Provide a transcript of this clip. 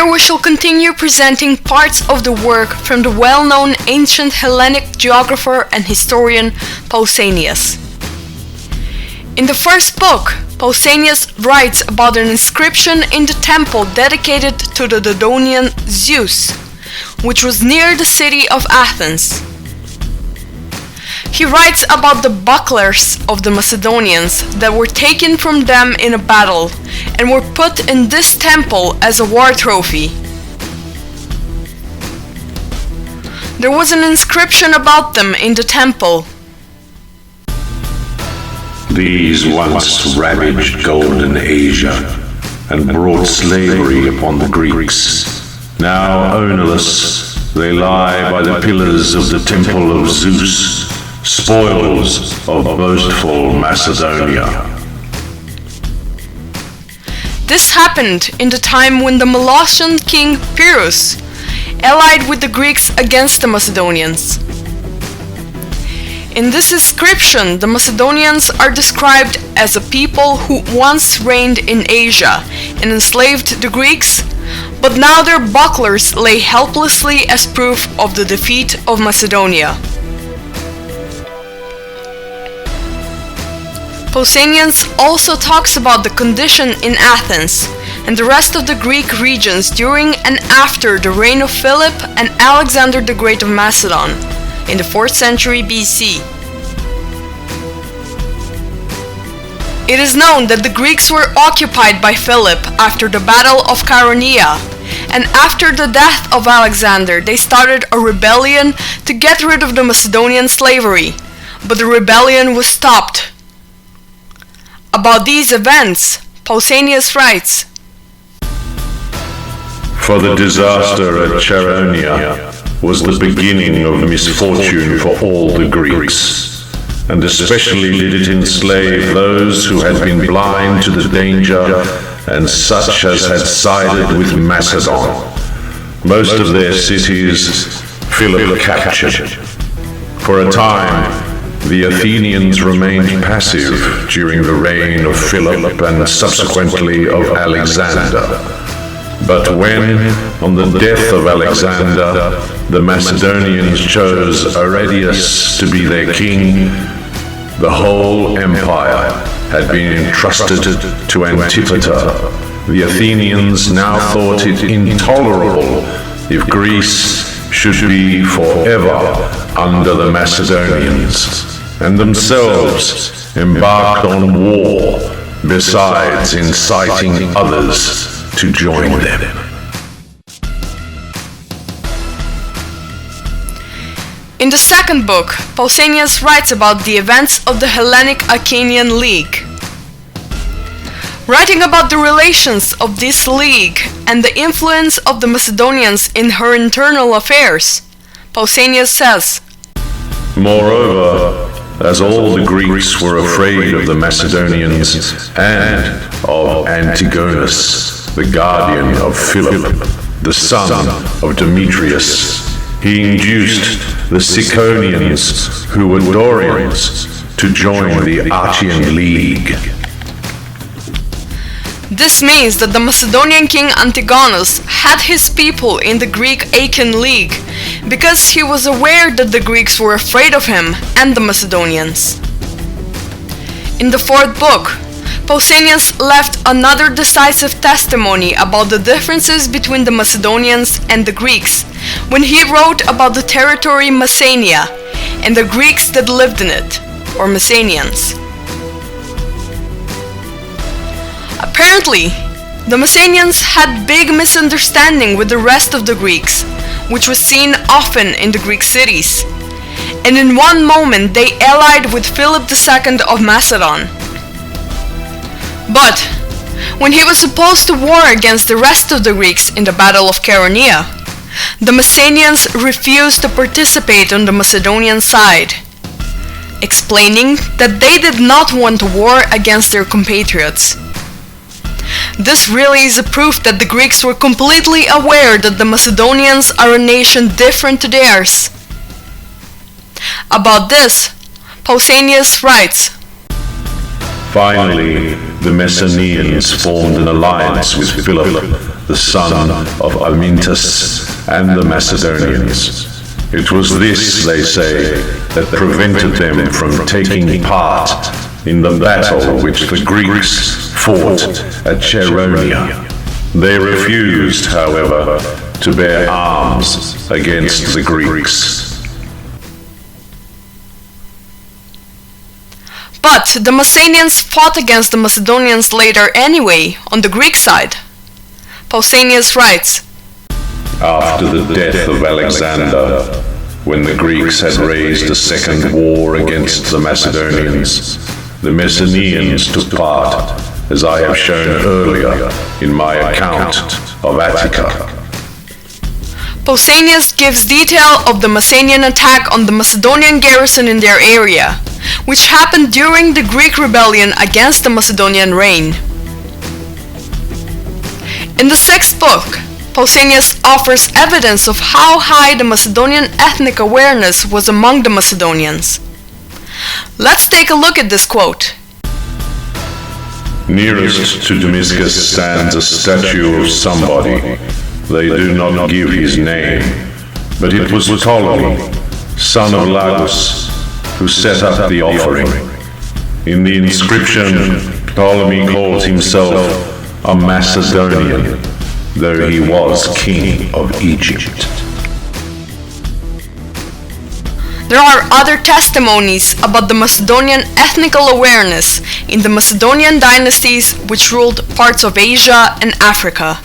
Here we shall continue presenting parts of the work from the well-known ancient Hellenic geographer and historian Pausanias. In the first book, Pausanias writes about an inscription in the temple dedicated to the Dodonian Zeus, which was near the city of Athens. He writes about the bucklers of the Macedonians that were taken from them in a battle and were put in this temple as a war trophy. There was an inscription about them in the temple. These once ravaged golden Asia and brought slavery upon the Greeks. Now ownerless, they lie by the pillars of the temple of Zeus, spoils of boastful Macedonia. This happened in the time when the Molossian king Pyrrhus allied with the Greeks against the Macedonians. In this inscription, the Macedonians are described as a people who once reigned in Asia and enslaved the Greeks, but now their bucklers lay helplessly as proof of the defeat of Macedonia. Pausanias also talks about the condition in Athens and the rest of the Greek regions during and after the reign of Philip and Alexander the Great of Macedon in the 4th century BC. It is known that the Greeks were occupied by Philip after the Battle of Chaeronea, and after the death of Alexander they started a rebellion to get rid of the Macedonian slavery, but the rebellion was stopped. About these events, Pausanias writes, For the disaster at Chaeronea was the beginning of misfortune for all the Greeks, and especially did it enslave those who had been blind to the danger and such as had sided with Macedon. Most of their cities Philip captured. For a time, the Athenians remained passive during the reign of Philip and subsequently of Alexander. But when, on the death of Alexander, the Macedonians chose Aridaeus to be their king, the whole empire had been entrusted to Antipater. The Athenians now thought it intolerable if Greece should be forever under the Macedonians, and themselves embarked on war, besides inciting others to join them. In the second book, Pausanias writes about the events of the Hellenic-Achaean League. Writing about the relations of this league and the influence of the Macedonians in her internal affairs, Pausanias says, Moreover, as all the Greeks were afraid of the Macedonians and of Antigonus, the guardian of Philip, the son of Demetrius, he induced the Ciconians, who were Dorians, to join the Achaean League. This means that the Macedonian king Antigonus had his people in the Greek Achaean League because he was aware that the Greeks were afraid of him and the Macedonians. In the fourth book, Pausanias left another decisive testimony about the differences between the Macedonians and the Greeks when he wrote about the territory Messenia and the Greeks that lived in it, or Messenians. Apparently, the Messenians had big misunderstanding with the rest of the Greeks, which was seen often in the Greek cities, and in one moment they allied with Philip II of Macedon. But when he was supposed to war against the rest of the Greeks in the Battle of Chaeronea, the Messenians refused to participate on the Macedonian side, explaining that they did not want to war against their compatriots. This really is a proof that the Greeks were completely aware that the Macedonians are a nation different to theirs. About this, Pausanias writes, Finally, the Macedonians formed an alliance with Philip, the son of Amyntas, and the Macedonians. It was this, they say, that prevented them from taking part in the battle which the Greeks fought at Chaeronea. They refused, however, to bear arms against the Greeks. But the Macedonians fought against the Macedonians later anyway, on the Greek side. Pausanias writes, After the death of Alexander, when the Greeks had raised a second war against the Macedonians, the Macedonians took part, as I have shown earlier in my account of Attica. Pausanias gives detail of the Macedonian attack on the Macedonian garrison in their area, which happened during the Greek rebellion against the Macedonian reign. In the 6th book, Pausanias offers evidence of how high the Macedonian ethnic awareness was among the Macedonians. Let's take a look at this quote. Nearest to Damascus stands a statue of somebody. They do not give his name, but it was Ptolemy, son of Vlachs, who set up the offering. In the inscription, Ptolemy calls himself a Macedonian, though he was king of Egypt. There are other testimonies about the Macedonian ethnical awareness in the Macedonian dynasties which ruled parts of Asia and Africa.